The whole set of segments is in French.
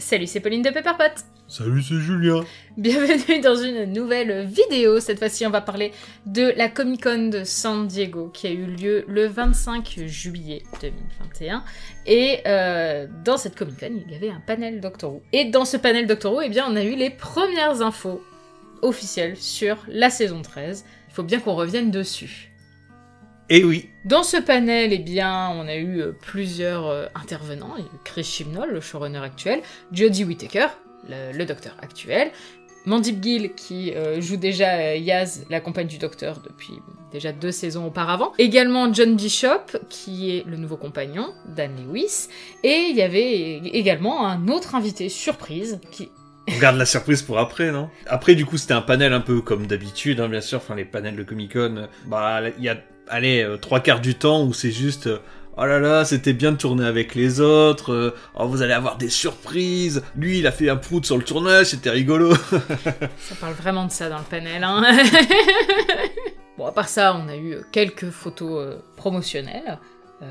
Salut, c'est Pauline de Pepperpot. Salut, c'est Julien. Bienvenue dans une nouvelle vidéo. Cette fois-ci, on va parler de la Comic-Con de San Diego qui a eu lieu le 25 juillet 2021. Et dans cette Comic-Con, il y avait un panel Doctor Who. Et dans ce panel Doctor Who, eh bien, on a eu les premières infos officielles sur la saison 13. Il faut bien qu'on revienne dessus. Eh oui. Dans ce panel, eh bien, on a eu plusieurs intervenants. Il y a eu Chris Chibnall, le showrunner actuel, Jodie Whittaker, le docteur actuel, Mandip Gill, qui joue déjà Yaz, la compagne du docteur, depuis déjà 2 saisons auparavant. Également John Bishop, qui est le nouveau compagnon, Dan Lewis. Et il y avait également un autre invité surprise, qui... On garde la surprise pour après, non? Après, du coup, c'était un panel un peu comme d'habitude, hein, bien sûr. Enfin, les panels de Comic-Con, bah, il y a... Allez, 3/4 du temps où c'est juste oh là là, c'était bien de tourner avec les autres, oh, vous allez avoir des surprises, lui il a fait un prout sur le tournage, c'était rigolo. Ça parle vraiment de ça dans le panel, hein. Bon, à part ça, on a eu quelques photos promotionnelles.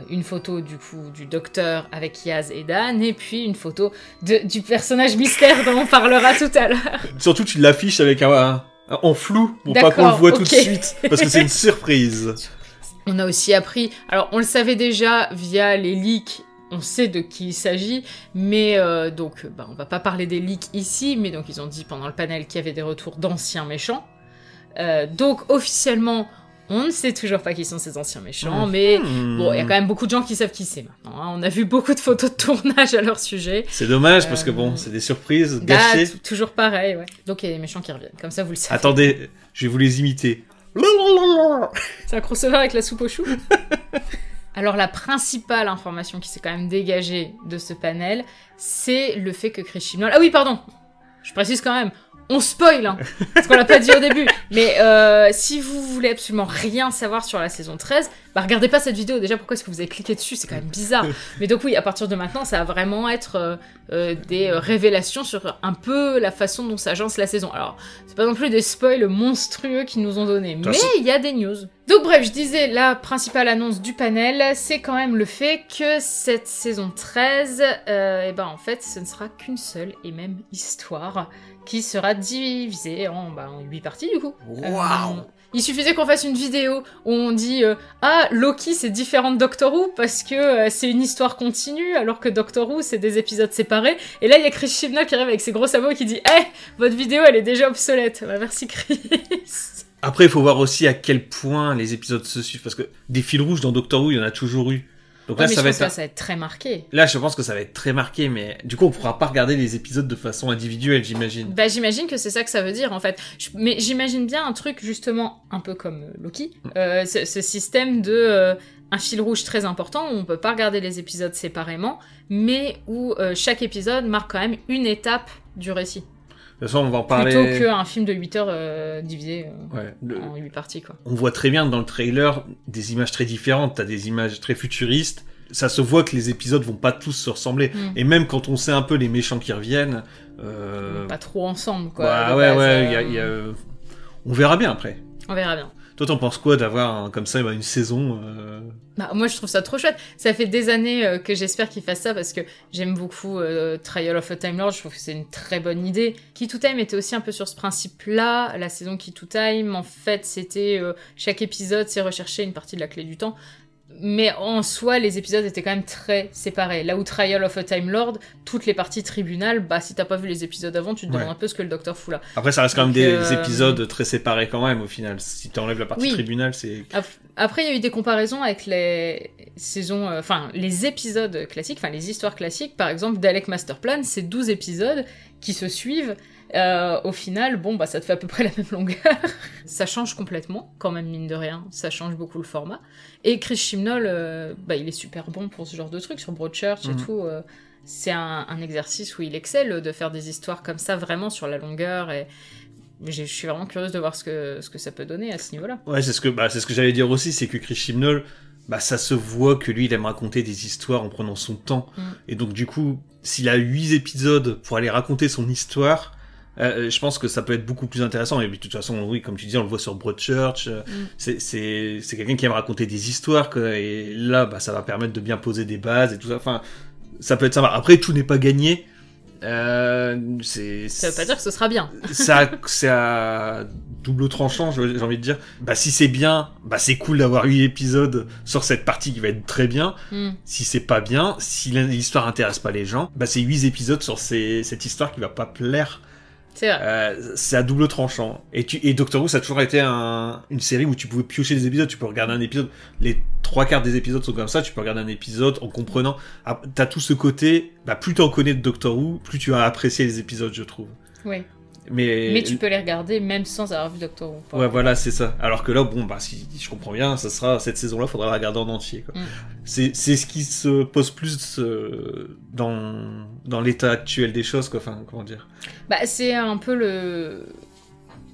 Une photo du coup du docteur avec Yaz et Dan, et puis une photo du personnage mystère dont on parlera tout à l'heure. Surtout tu l'affiches avec en flou, pour pas qu'on le voit tout de suite, parce que c'est une surprise. On a aussi appris, alors on le savait déjà via les leaks, on sait de qui il s'agit, mais donc on va pas parler des leaks ici, mais donc ils ont dit pendant le panel qu'il y avait des retours d'anciens méchants. Donc officiellement, on ne sait toujours pas qui sont ces anciens méchants, mais bon, il y a quand même beaucoup de gens qui savent qui c'est maintenant. Hein. On a vu beaucoup de photos de tournage à leur sujet. C'est dommage parce que bon, c'est des surprises gâchées. Toujours pareil, ouais. Donc il y a des méchants qui reviennent, comme ça vous le savez. Attendez, je vais vous les imiter. C'est un crossover avec la soupe aux choux. Alors la principale information qui s'est quand même dégagée de ce panel, c'est le fait que Chris Chibnall... Ah oui, pardon, je précise quand même, on spoil, hein, parce qu'on l'a pas dit au début. Mais si vous voulez absolument rien savoir sur la saison 13, bah regardez pas cette vidéo. Déjà, pourquoi est-ce que vous avez cliqué dessus? C'est quand même bizarre. Mais donc oui, à partir de maintenant, ça va vraiment être des révélations sur un peu la façon dont s'agence la saison. Alors, c'est pas non plus des spoils monstrueux qu'ils nous ont donnés, mais il y a des news. Donc bref, je disais, la principale annonce du panel, c'est quand même le fait que cette saison 13, et ben en fait, ce ne sera qu'une seule et même histoire qui sera divisée en 8 parties du coup. Waouh! Il suffisait qu'on fasse une vidéo où on dit ah, Loki c'est différent de Doctor Who parce que c'est une histoire continue alors que Doctor Who c'est des épisodes séparés. Et là il y a Chris Chibnall qui arrive avec ses gros sabots et qui dit votre vidéo elle est déjà obsolète. Bah merci Chris. Après il faut voir aussi à quel point les épisodes se suivent parce que des fils rouges dans Doctor Who il y en a toujours eu. Donc là, ça va être très marqué. Là, je pense que ça va être très marqué, mais du coup, on pourra pas regarder les épisodes de façon individuelle, j'imagine. Bah, j'imagine que c'est ça que ça veut dire, en fait. Mais j'imagine bien un truc, justement, un peu comme Loki. Ce système de un fil rouge très important, où on peut pas regarder les épisodes séparément, mais où chaque épisode marque quand même une étape du récit. De toute façon, on va en parler... Plutôt qu'un film de 8 heures divisé en 8 parties, quoi. On voit très bien dans le trailer des images très différentes. T'as des images très futuristes. Ça se voit que les épisodes vont pas tous se ressembler. Et même quand on sait un peu les méchants qui reviennent... Pas trop ensemble, quoi. Bah ouais, on verra bien après. On verra bien. Toi, t'en penses quoi d'avoir comme ça une saison Bah, moi, je trouve ça trop chouette. Ça fait des années que j'espère qu'ils fassent ça parce que j'aime beaucoup Trial of a Time Lord. Je trouve que c'est une très bonne idée. Key to Time était aussi un peu sur ce principe-là. La saison Key to Time, en fait, c'était chaque épisode, c'est rechercher une partie de la clé du temps. Mais en soi, les épisodes étaient quand même très séparés. Là où Trial of a Time Lord, toutes les parties tribunal, bah si t'as pas vu les épisodes avant, tu te demandes un peu ce que le docteur fout là. Après, ça reste quand même des épisodes très séparés quand même, au final. Si t'enlèves la partie tribunal, c'est... Après, il y a eu des comparaisons avec les saisons... les épisodes classiques, les histoires classiques. Par exemple, Dalek Masterplan, c'est 12 épisodes qui se suivent. Au final, ça te fait à peu près la même longueur. Ça change complètement, quand même, mine de rien. Ça change beaucoup le format. Et Chris Chibnall, il est super bon pour ce genre de trucs, sur Broadchurch et tout. C'est un exercice où il excelle de faire des histoires comme ça, vraiment sur la longueur. Et je suis vraiment curieuse de voir ce que ça peut donner à ce niveau-là. Ouais, c'est ce que j'allais dire aussi, c'est que Chris Chibnall, ça se voit que lui, il aime raconter des histoires en prenant son temps. Et donc, du coup, s'il a 8 épisodes pour aller raconter son histoire... je pense que ça peut être beaucoup plus intéressant. Et de toute façon, oui, comme tu dis, on le voit sur Broadchurch. C'est quelqu'un qui aime raconter des histoires. Et là, ça va permettre de bien poser des bases et tout ça. Enfin, ça peut être sympa. Après, tout n'est pas gagné. Ça veut pas dire que ce sera bien. C'est à double tranchant, j'ai envie de dire. Bah, si c'est bien, bah, c'est cool d'avoir 8 épisodes sur cette partie qui va être très bien. Si c'est pas bien, si l'histoire intéresse pas les gens, bah, c'est 8 épisodes sur cette histoire qui va pas plaire. C'est vrai. C'est à double tranchant. Et Doctor Who, ça a toujours été une série où tu pouvais piocher des épisodes, tu peux regarder un épisode, les 3/4 des épisodes sont comme ça, tu peux regarder un épisode en comprenant. Ah, t'as tout ce côté, bah, plus t'en connais de Doctor Who, plus tu vas apprécier les épisodes, je trouve. Oui. Mais tu peux les regarder même sans avoir vu Doctor Who. Ouais, voilà, c'est ça. Alors que là, bon, bah, si je comprends bien, ça sera, cette saison-là, faudra la regarder en entier, quoi. C'est ce qui se pose plus dans l'état actuel des choses, quoi. Enfin, comment dire. Bah, c'est un peu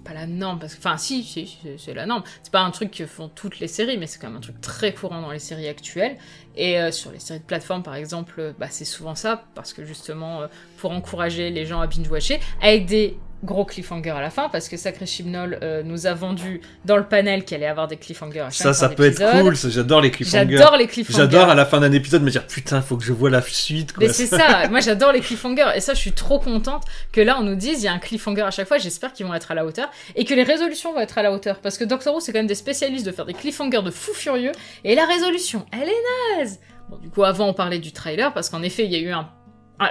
pas la norme, parce que... Enfin, si, c'est la norme. C'est pas un truc que font toutes les séries, mais c'est quand même un truc très courant dans les séries actuelles. Et sur les séries de plateforme, par exemple, bah, c'est souvent ça, parce que justement, pour encourager les gens à binge-watcher, avec des gros cliffhangers à la fin, parce que Sacré Chibnall nous a vendu dans le panel qu'il allait avoir des cliffhangers à chaque fin ça peut être cool, ça, j'adore les cliffhangers. J'adore à la fin d'un épisode me dire putain, faut que je vois la suite, quoi. Mais c'est ça, moi j'adore les cliffhangers, et ça je suis trop contente que là on nous dise il y a un cliffhanger à chaque fois, j'espère qu'ils vont être à la hauteur, et que les résolutions vont être à la hauteur, parce que Doctor Who c'est quand même des spécialistes de faire des cliffhangers de fous furieux, et la résolution, elle est naze. Bon, du coup avant on parlait du trailer, parce qu'en effet il y a eu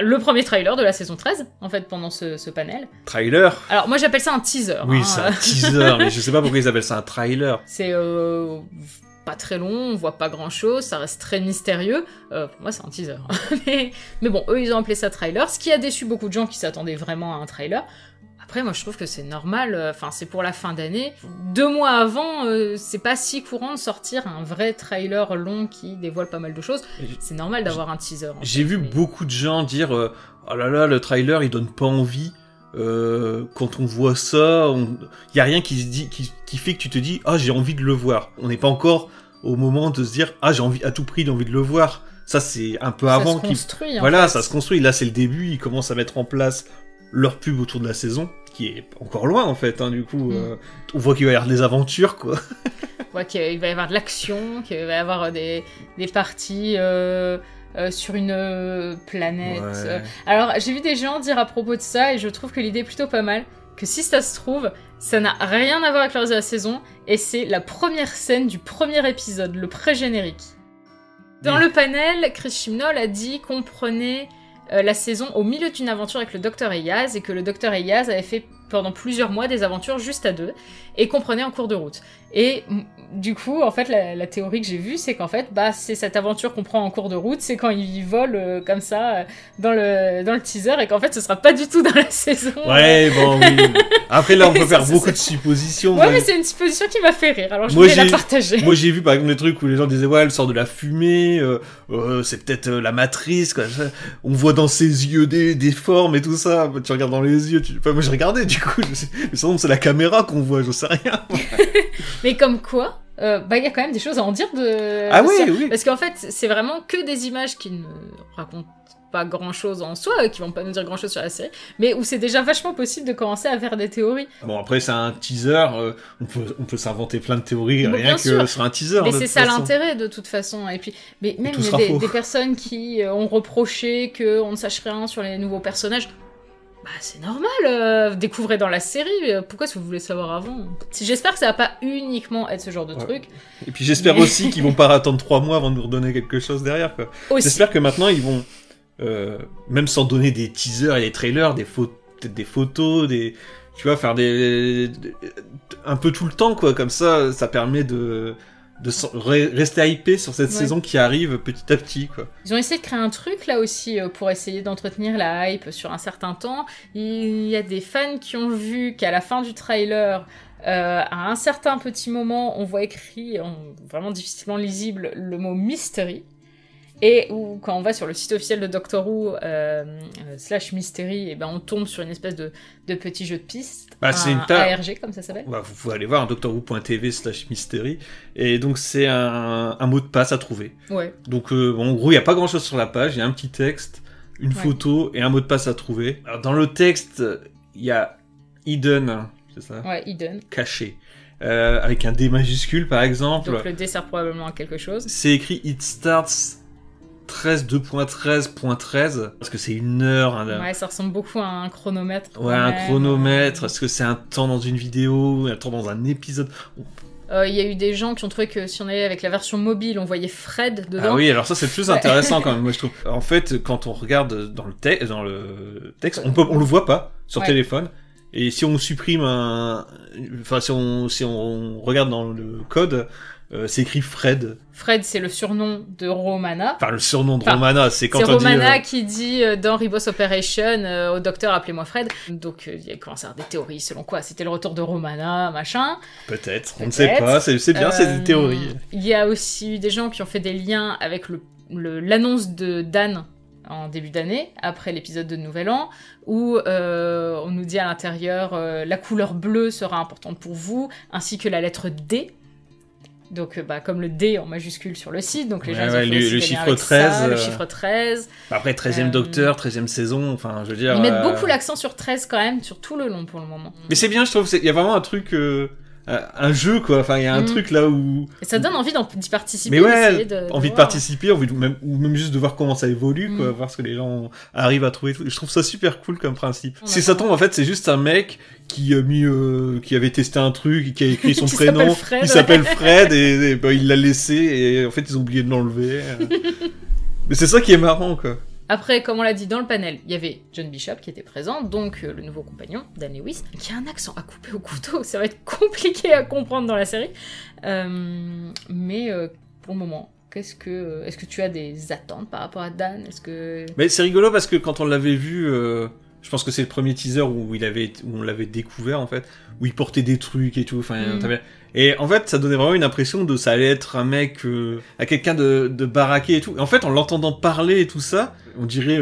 le premier trailer de la saison 13, en fait, pendant ce panel. Trailer ? Alors, moi, j'appelle ça un teaser. Oui, c'est un teaser, mais je sais pas pourquoi ils appellent ça un trailer. C'est pas très long, on voit pas grand-chose, ça reste très mystérieux. Pour moi, c'est un teaser. mais bon, eux, ils ont appelé ça trailer, ce qui a déçu beaucoup de gens qui s'attendaient vraiment à un trailer. Après, moi, je trouve que c'est normal, enfin, c'est pour la fin d'année. 2 mois avant, c'est pas si courant de sortir un vrai trailer long qui dévoile pas mal de choses. C'est normal d'avoir un teaser. J'ai vu beaucoup de gens dire oh là là, le trailer, il donne pas envie. Quand on voit ça, y a rien qui fait que tu te dis ah, j'ai envie de le voir. On n'est pas encore au moment de se dire ah, j'ai envie, à tout prix d'envie de le voir. Ça, c'est un peu avant. Ça se construit, voilà, ça se construit. Là, c'est le début. Ils commencent à mettre en place leur pub autour de la saison, qui est encore loin, en fait, hein, du coup. On voit qu'il va y avoir des aventures, quoi. On voit qu'il va y avoir de l'action, qu'il va y avoir des parties sur une planète. Ouais. Alors, j'ai vu des gens dire à propos de ça, et je trouve que l'idée est plutôt pas mal, que si ça se trouve, ça n'a rien à voir avec le reste de la saison, et c'est la première scène du premier épisode, le pré-générique. Dans le panel, Chris Chibnall a dit qu'on prenait la saison au milieu d'une aventure avec le Dr Eyaz, et que le Dr Eyaz avait fait pendant plusieurs mois des aventures juste à deux, et qu'on prenait en cours de route. Et du coup, en fait, la théorie que j'ai vue, c'est qu'en fait, bah, c'est cette aventure qu'on prend en cours de route, c'est quand il vole comme ça dans le teaser, et qu'en fait, ce sera pas du tout dans la saison. Ouais, bon, oui. Après, là, on peut faire beaucoup de suppositions. Ouais, mais c'est une supposition qui m'a fait rire, alors je voulais la partager. Moi, j'ai vu, par exemple, des trucs où les gens disaient, ouais, elle sort de la fumée, c'est peut-être la matrice, quoi. On voit dans ses yeux des formes et tout ça. Tu regardes dans les yeux, enfin, moi, je regardais, du coup, mais sinon, c'est la caméra qu'on voit, je sais rien. Mais comme quoi, bah, y a quand même des choses à en dire de ah oui, ça. Oui. Parce qu'en fait, c'est vraiment que des images qui ne racontent pas grand-chose en soi, qui vont pas nous dire grand-chose sur la série, mais où c'est déjà vachement possible de commencer à faire des théories. Bon, après, c'est un teaser, on peut s'inventer plein de théories, bon, rien que sûr. sur un teaser. Mais c'est ça l'intérêt, de toute façon. Et puis, mais même il y a des personnes qui ont reproché qu'on ne sache rien sur les nouveaux personnages. Bah, c'est normal, découvrez dans la série, pourquoi est-ce que vous voulez savoir avant ? J'espère que ça va pas uniquement être ce genre de truc. Et puis j'espère aussi qu'ils vont pas attendre 3 mois avant de nous redonner quelque chose derrière, quoi. J'espère que maintenant ils vont, même sans donner des teasers et des trailers, peut-être des photos, tu vois, faire un peu tout le temps, quoi, comme ça permet de rester hypé sur cette saison qui arrive petit à petit, quoi. Ils ont essayé de créer un truc là aussi pour essayer d'entretenir la hype sur un certain temps. Il y a des fans qui ont vu qu'à la fin du trailer, à un certain petit moment, on voit écrit, vraiment difficilement lisible, le mot mystery. Et où, quand on va sur le site officiel de Doctor Who, /mystery, et ben on tombe sur une espèce de petit jeu de piste, c'est une ARG comme ça s'appelle. Bah, vous pouvez aller voir doctorwho.tv/mystery, et donc c'est un mot de passe à trouver. Ouais. Donc en gros, il n'y a pas grand-chose sur la page, il y a un petit texte, une photo et un mot de passe à trouver. Alors, dans le texte, il y a hidden, c'est ça ? Ouais, hidden. Caché. Avec un D majuscule, par exemple. Donc le D sert probablement à quelque chose. C'est écrit It starts 13 2.13.13 parce que c'est 1 heure. Ouais, ça ressemble beaucoup à un chronomètre. Ouais, un chronomètre. Est-ce que c'est un temps dans une vidéo, un temps dans un épisode? Il y a eu des gens qui ont trouvé que si on allait avec la version mobile, on voyait Fred dedans. Ah oui, alors ça c'est plus intéressant quand même, moi je trouve. En fait, quand on regarde dans le texte, on le voit pas sur téléphone. Et si on supprime enfin si on regarde dans le code, c'est écrit Fred. Fred, c'est le surnom de Romana. Enfin, le surnom de Romana, c'est quand on dit... C'est Romana qui dit dans Rebos Operation au docteur, appelez-moi Fred. Donc, il a commencé à avoir des théories selon quoi c'était le retour de Romana, machin. Peut-être, on ne sait pas, c'est bien, c'est des théories. Il y a aussi eu des gens qui ont fait des liens avec l'annonce de Dan en début d'année, après l'épisode de Nouvel An, où on nous dit à l'intérieur la couleur bleue sera importante pour vous, ainsi que la lettre D. Donc, comme le D en majuscule sur le site, donc les gens ont le chiffre 13. Le chiffre 13. Après, 13e Docteur, 13e saison, enfin, je veux dire... Ils mettent beaucoup l'accent sur 13 quand même, sur tout le long pour le moment. Mais c'est bien, je trouve, il y a vraiment un truc... un jeu, quoi. Enfin, il y a un truc là où... Et ça donne envie d'y participer. Mais ouais, envie de participer, ou même juste de voir comment ça évolue, quoi. Voir ce que les gens arrivent à trouver. Je trouve ça super cool comme principe. Si ça tombe, en fait, c'est juste un mec qui avait testé un truc, qui a écrit son prénom. Il s'appelle Fred, et il l'a laissé, et en fait, ils ont oublié de l'enlever. Mais c'est ça qui est marrant, quoi. Après, comme on l'a dit dans le panel, il y avait John Bishop qui était présent, donc le nouveau compagnon, Dan Lewis, qui a un accent à couper au couteau, ça va être compliqué à comprendre dans la série. Mais pour le moment, est-ce que tu as des attentes par rapport à Dan? Mais c'est rigolo parce que quand on l'avait vu, je pense que c'est le premier teaser où on l'avait découvert en fait, où il portait des trucs et tout. Enfin, et en fait, ça donnait vraiment une impression de ça allait être un mec, à quelqu'un de baraqué et tout. Et en fait, en l'entendant parler et tout ça, on dirait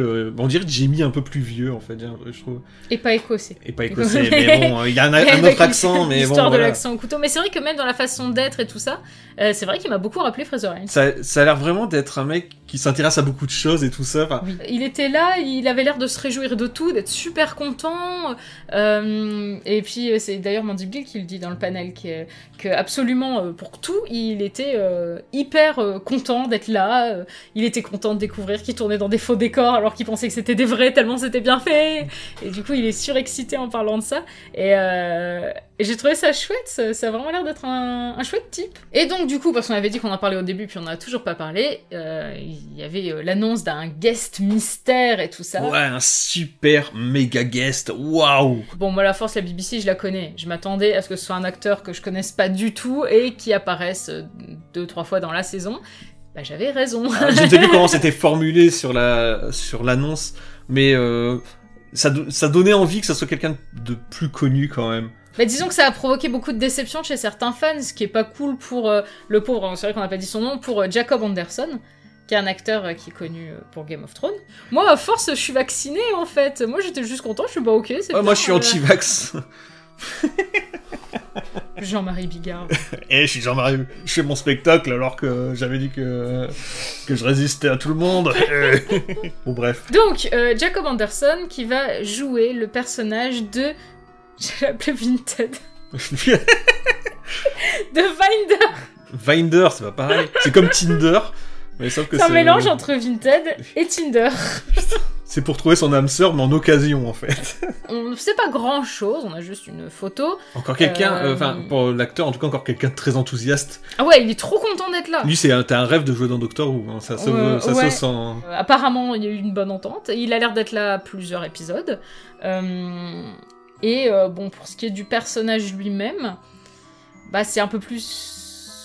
Jamie un peu plus vieux en fait, je trouve. Et pas écossais. Mais bon, il y a un autre accent, mais bon. L'histoire de l'accent au couteau. Mais c'est vrai que même dans la façon d'être et tout ça, c'est vrai qu'il m'a beaucoup rappelé Fraser Hines. Ça a l'air vraiment d'être un mec qui s'intéresse à beaucoup de choses et tout ça. Enfin... Oui. Il était là, il avait l'air de se réjouir de tout, d'être super content. Et puis c'est d'ailleurs Mandy Gill qui le dit dans le panel, que absolument pour tout, il était hyper content d'être là. Il était content de découvrir qu'il tournait dans des faux décors alors qu'il pensait que c'était des vrais tellement c'était bien fait. Et du coup, il est surexcité en parlant de ça. Et j'ai trouvé ça chouette. Ça a vraiment l'air d'être un chouette type. Et donc du coup, parce qu'on avait dit qu'on en parlait au début puis on n'a toujours pas parlé, il y avait l'annonce d'un guest mystère et tout ça. Ouais, un super méga guest. Waouh. Bon, moi la force, la BBC, je la connais. Je m'attendais à ce que ce soit un acteur que je connaisse pas du tout et qui apparaisse 2-3 fois dans la saison. Bah, j'avais raison. Je ne sais plus comment c'était formulé sur l'annonce, mais ça donnait envie que ça soit quelqu'un de plus connu quand même. Bah, disons que ça a provoqué beaucoup de déception chez certains fans, ce qui est pas cool pour le pauvre, c'est vrai qu'on n'a pas dit son nom, pour Jacob Anderson, qui est un acteur qui est connu pour Game of Thrones. Moi, à force, je suis vaccinée en fait. Moi, j'étais juste content, je suis pas ok. C'est moi, je suis anti-vax. Jean-Marie Bigard. Et je suis Jean-Marie. Je fais mon spectacle alors que j'avais dit que je résistais à tout le monde. Bon, bref. Donc, Jacob Anderson qui va jouer le personnage de... J'ai appelé Vinted. De Vinder. Vinder, c'est pas pareil. C'est comme Tinder. Mais sauf que c'est un mélange entre Vinted et Tinder. C'est pour trouver son âme sœur, mais en occasion, en fait. On ne sait pas grand-chose, on a juste une photo. Encore quelqu'un, pour l'acteur, en tout cas, encore quelqu'un de très enthousiaste. Ah ouais, il est trop content d'être là. Lui, t'as un rêve de jouer dans Doctor Who, hein. Ça se sent. Apparemment, il y a eu une bonne entente. Il a l'air d'être là à plusieurs épisodes. Bon, pour ce qui est du personnage lui-même, bah, c'est un peu plus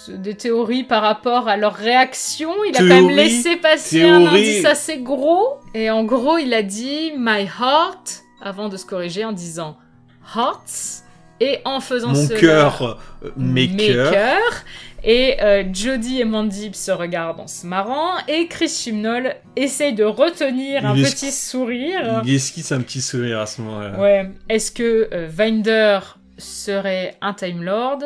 des théories par rapport à leur réaction. Il a quand même laissé passer un indice assez gros. Et en gros, il a dit « my heart » avant de se corriger en disant « hearts » et en faisant mon cœur, mes cœurs. Et Jodie et Mandy se regardent en se marrant, et Chris Chibnall essaye de retenir un petit sourire. Il esquisse un petit sourire à ce moment-là. Ouais. Est-ce que Vinder serait un Time Lord ?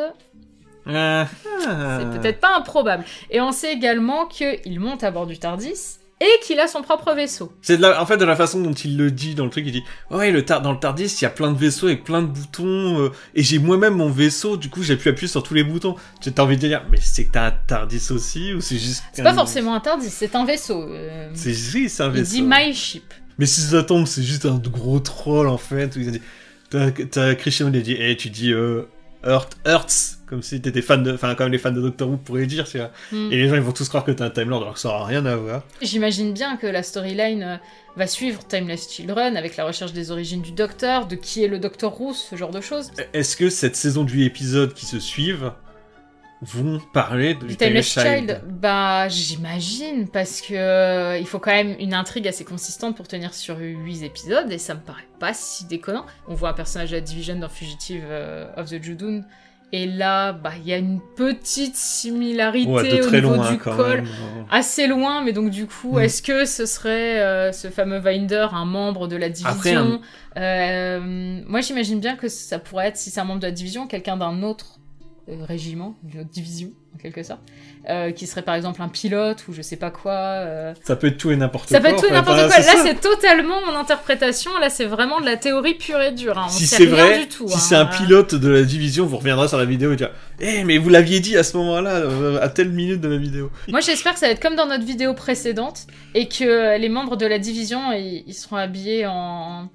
C'est peut-être pas improbable. Et on sait également qu'il monte à bord du TARDIS et qu'il a son propre vaisseau. C'est en fait de la façon dont il le dit dans le truc, il dit ouais dans le TARDIS il y a plein de vaisseaux avec plein de boutons et j'ai moi-même mon vaisseau, du coup j'ai pu appuyer sur tous les boutons. T'as envie de dire mais c'est que t'as un TARDIS aussi ou c'est juste c'est pas forcément un TARDIS, c'est un vaisseau. C'est un vaisseau. Il dit my ship. Mais si ça tombe c'est juste un gros troll en fait où il a dit t'as Christian il a dit tu dis Earths, comme si t'étais fan de... Enfin, comme les fans de Doctor Who pourraient dire, tu vois. Et les gens, ils vont tous croire que t'es un Time Lord, alors que ça aura rien à voir. J'imagine bien que la storyline va suivre Timeless Children, avec la recherche des origines du Docteur, de qui est le Docteur Who, ce genre de choses. Est-ce que cette saison de 8 épisodes qui se suivent vont parler du Timeless Child? Bah, j'imagine, parce que il faut quand même une intrigue assez consistante pour tenir sur 8 épisodes, et ça me paraît pas si déconnant. On voit un personnage de la Division dans Fugitive of the Judoon, et là, bah, il y a une petite similarité au niveau du col, assez loin, mais donc du coup, est-ce que ce serait ce fameux Vinder, un membre de la Division? Moi, j'imagine bien que ça pourrait être, si c'est un membre de la Division, quelqu'un d'un autre régiment, d'une autre division, en quelque sorte, qui serait par exemple un pilote ou je sais pas quoi. Ça peut être tout et n'importe quoi. Ça peut être tout et n'importe quoi. Là, c'est totalement mon interprétation. Là, c'est vraiment de la théorie pure et dure. Hein. Si c'est vrai, du tout, si c'est un pilote de la division, vous reviendrez sur la vidéo et dire mais vous l'aviez dit à ce moment-là, à telle minute de la vidéo. Moi, j'espère que ça va être comme dans notre vidéo précédente et que les membres de la division, ils seront habillés en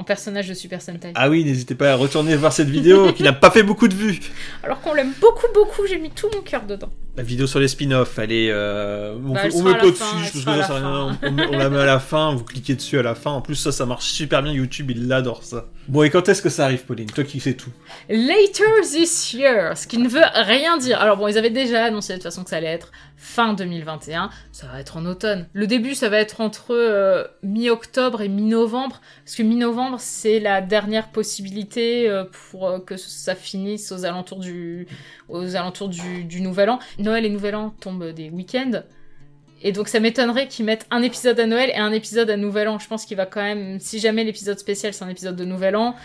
personnage de Super Sentai. Ah oui, n'hésitez pas à retourner voir cette vidéo qui n'a pas fait beaucoup de vues. Alors qu'on l'aime beaucoup, beaucoup, j'ai mis tout mon cœur dedans. La vidéo sur les spin-offs, elle est... on met pas dessus, je pense que ça rien. On la met à la fin, vous cliquez dessus à la fin. En plus, ça marche super bien, YouTube, il adore ça. Bon, et quand est-ce que ça arrive, Pauline? Toi qui sais tout. Later this year, ce qui ne veut rien dire. Alors bon, ils avaient déjà annoncé de toute façon que ça allait être fin 2021. Ça va être en automne. Le début, ça va être entre mi-octobre et mi-novembre. Parce que mi-novembre, c'est la dernière possibilité pour que ça finisse aux alentours du Nouvel An. Noël et Nouvel An tombent des week-ends. Et donc ça m'étonnerait qu'ils mettent un épisode à Noël et un épisode à Nouvel An. Je pense qu'il va quand même... Si jamais l'épisode spécial, c'est un épisode de Nouvel An,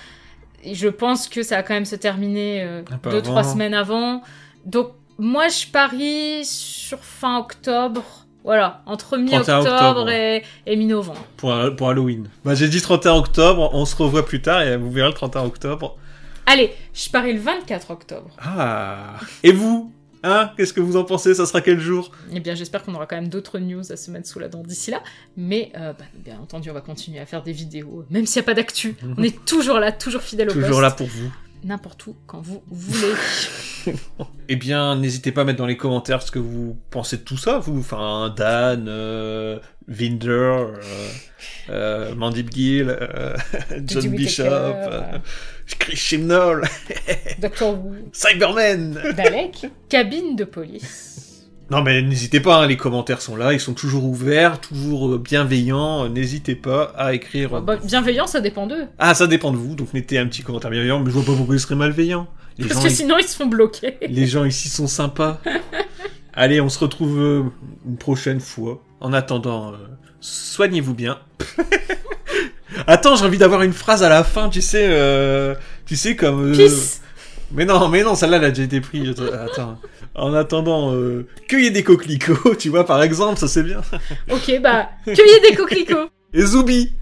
et je pense que ça va quand même se terminer 2-3 semaines avant. Donc moi, je parie sur fin octobre. Voilà, entre mi-octobre et mi-novembre. Pour Halloween. Bah, j'ai dit 31 octobre, on se revoit plus tard et vous verrez le 31 octobre. Allez, je parie le 24 octobre. Ah. Et vous? Hein? Qu'est-ce que vous en pensez? Ça sera quel jour? Eh bien, j'espère qu'on aura quand même d'autres news à se mettre sous la dent d'ici là. Mais, bien entendu, on va continuer à faire des vidéos, même s'il n'y a pas d'actu. On est toujours là, toujours fidèle au poste. Toujours là pour vous. N'importe où, quand vous voulez. Eh bien, n'hésitez pas à mettre dans les commentaires ce que vous pensez de tout ça, vous. Enfin, Dan, Vinder, Mandip Gill, John Bishop, Chris Chibnall, Doctor Who, Cyberman, Dalek, cabine de police. Non mais n'hésitez pas, hein, les commentaires sont là, ils sont toujours ouverts, toujours bienveillants, n'hésitez pas à écrire... bienveillant, ça dépend d'eux. Ah, ça dépend de vous, donc mettez un petit commentaire bienveillant, mais je vois pas pourquoi ils seraient malveillants. Parce que sinon ils se font bloquer. Les gens ici sont sympas. Allez, on se retrouve une prochaine fois. En attendant, soignez-vous bien. Attends, j'ai envie d'avoir une phrase à la fin, tu sais comme... Peace. Mais non, celle-là, elle a déjà été prise. Attends. En attendant, cueillez des coquelicots, tu vois, par exemple, ça c'est bien. Ok, bah, cueillez des coquelicots. Et Zoubi.